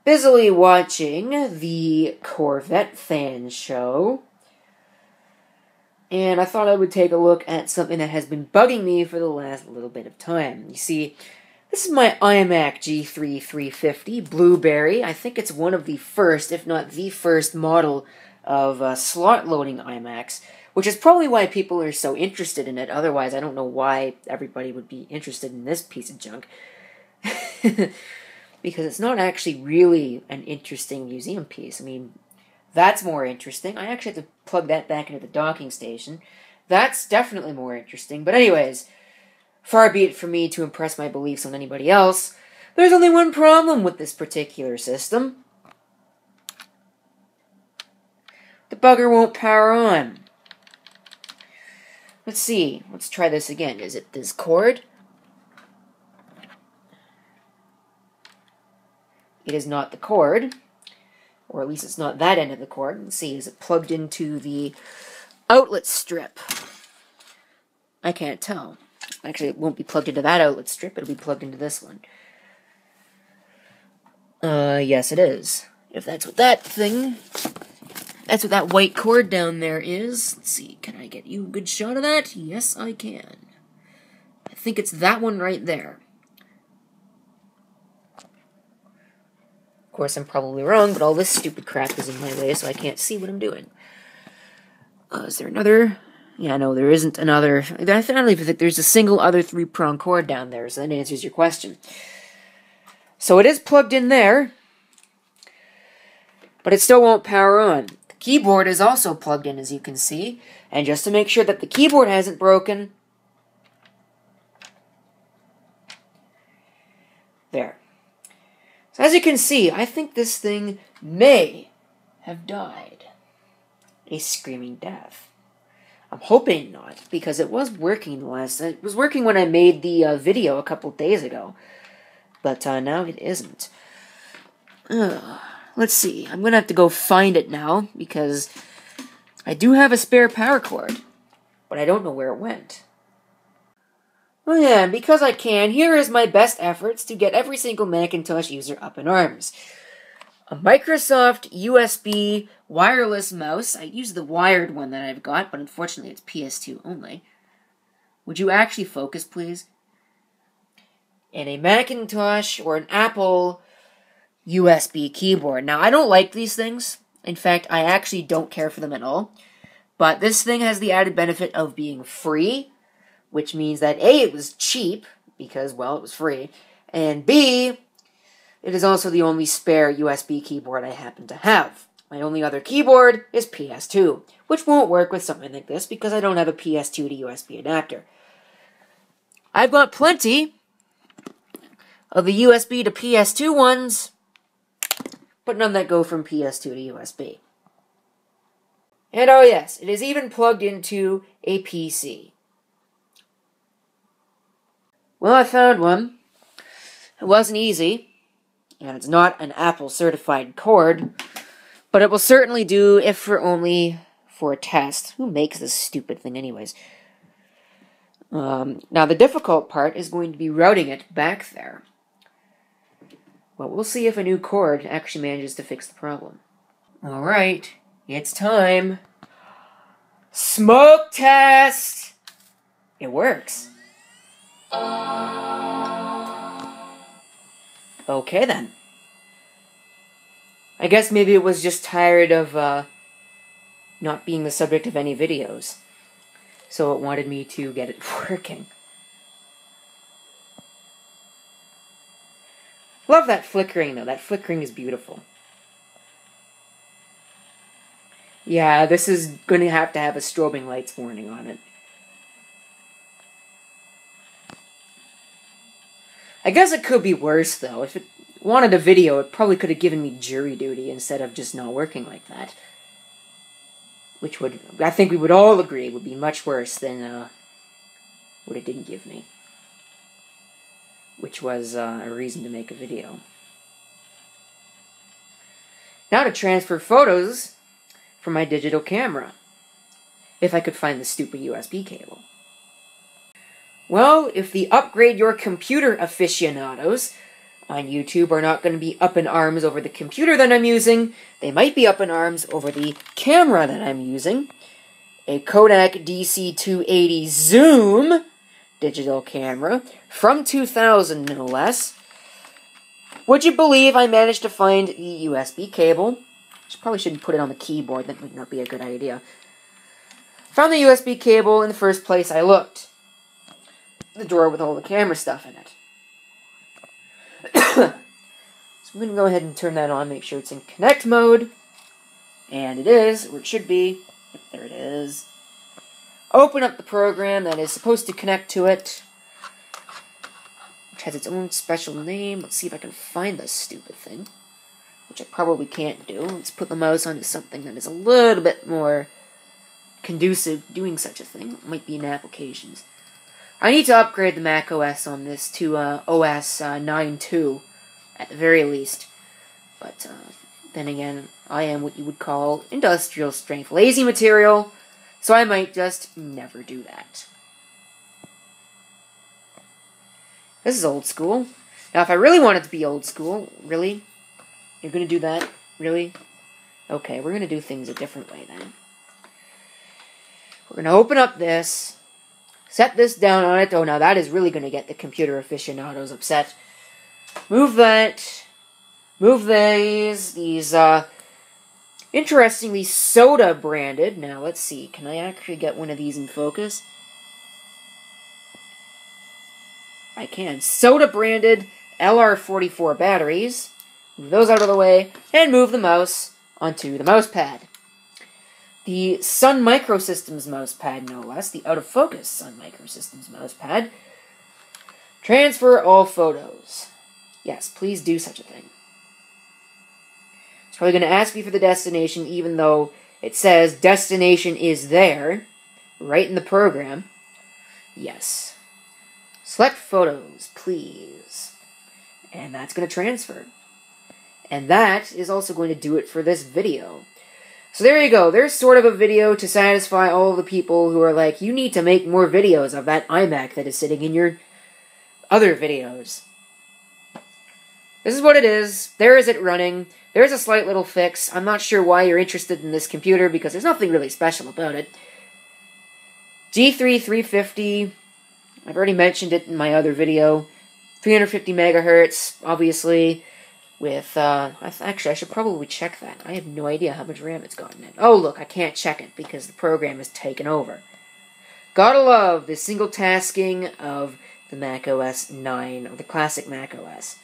busily watching the Corvette fan show, and I thought I would take a look at something that has been bugging me for the last little bit of time. You see, this is my iMac G3 350 Blueberry. I think it's one of the first, if not the first, model of slot-loading iMacs, which is probably why people are so interested in it. Otherwise, I don't know why everybody would be interested in this piece of junk. Because it's not actually really an interesting museum piece. I mean, that's more interesting. I actually have to plug that back into the docking station. That's definitely more interesting. But anyways, far be it from me to impress my beliefs on anybody else. There's only one problem with this particular system. The bugger won't power on. Let's see. Let's try this again. Is it this cord? It is not the cord. Or at least it's not that end of the cord. Let's see. Is it plugged into the outlet strip? I can't tell. Actually, it won't be plugged into that outlet strip. It'll be plugged into this one. Yes, it is. If that's what that thing... That's what that white cord down there is. Let's see, can I get you a good shot of that? Yes, I can. I think it's that one right there. Of course, I'm probably wrong, but all this stupid crap is in my way, so I can't see what I'm doing. Is there another? Yeah, no, there isn't another. I don't even think there's a single other 3-prong cord down there, so that answers your question. So it is plugged in there, but it still won't power on. Keyboard is also plugged in, as you can see, and just to make sure that the keyboard hasn't broken, there. So as you can see, I think this thing may have died a screaming death. I'm hoping not, because it was working it was working when I made the video a couple days ago, but now it isn't. Let's see, I'm going to have to go find it now, because I do have a spare power cord, but I don't know where it went. Oh yeah, and because I can, here is my best efforts to get every single Macintosh user up in arms. A Microsoft USB wireless mouse. I use the wired one that I've got, but unfortunately it's PS2 only. Would you actually focus, please? And a Macintosh or an Apple USB keyboard. Now, I don't like these things. In fact, I actually don't care for them at all. But this thing has the added benefit of being free, which means that A, it was cheap, because, well, it was free, and B, it is also the only spare USB keyboard I happen to have. My only other keyboard is PS2, which won't work with something like this because I don't have a PS2 to USB adapter. I've got plenty of the USB to PS2 ones, but none that go from PS2 to USB. And oh yes, it is even plugged into a PC. Well, I found one. It wasn't easy, and it's not an Apple certified cord, but it will certainly do if only for a test. Who makes this stupid thing anyways? Now the difficult part is going to be routing it back there. But we'll see if a new cord actually manages to fix the problem. Alright, it's time. Smoke test! It works. Okay then. I guess maybe it was just tired of not being the subject of any videos. So it wanted me to get it working. Love that flickering, though. That flickering is beautiful. Yeah, this is going to have a strobing lights warning on it. I guess it could be worse, though. If it wanted a video, it probably could have given me jury duty instead of just not working like that. Which would, I think we would all agree, would be much worse than what it didn't give me. Which was a reason to make a video. Now to transfer photos from my digital camera. If I could find the stupid USB cable. Well, if the upgrade your computer aficionados on YouTube are not going to be up in arms over the computer that I'm using. They might be up in arms over the camera that I'm using. A Kodak DC-280 Zoom digital camera from 2000, no less. Would you believe I managed to find the USB cable? Probably shouldn't put it on the keyboard. That would not be a good idea. Found the USB cable in the first place I looked. The drawer with all the camera stuff in it. So I'm going to go ahead and turn that on, make sure it's in connect mode. And it is, or it should be. Yep, there it is. Open up the program that is supposed to connect to it, which has its own special name. Let's see if I can find this stupid thing, which I probably can't do. Let's put the mouse onto something that is a little bit more conducive to doing such a thing. It might be in applications. I need to upgrade the Mac OS on this to OS 9.2 at the very least. But then again, I am what you would call industrial strength lazy material, so I might just never do that. This is old school. Now, if I really want it to be old school, really? You're going to do that? Really? Okay, we're going to do things a different way then. We're going to open up this, set this down on it. Oh, now that is really going to get the computer aficionados upset. Move that. Move these interestingly soda branded. Now, let's see. Can I actually get one of these in focus? I can. Soda branded LR44 batteries. Move those out of the way, and move the mouse onto the mouse pad. The Sun Microsystems mouse pad, no less. The out-of-focus Sun Microsystems mouse pad. Transfer all photos. Yes, please do such a thing. It's probably going to ask me for the destination, even though it says destination is there, right in the program. Yes. Select photos, please. And that's going to transfer. And that is also going to do it for this video. So there you go. There's sort of a video to satisfy all of the people who are like, you need to make more videos of that iMac that is sitting in your other videos. This is what it is. There is it running. There's a slight little fix. I'm not sure why you're interested in this computer, because there's nothing really special about it. G3 350. I've already mentioned it in my other video. 350 megahertz, obviously. With, actually, I should probably check that. I have no idea how much RAM it's gotten in. Oh, look, I can't check it because the program is taken over. Gotta love the single tasking of the Mac OS 9, or the classic Mac OS.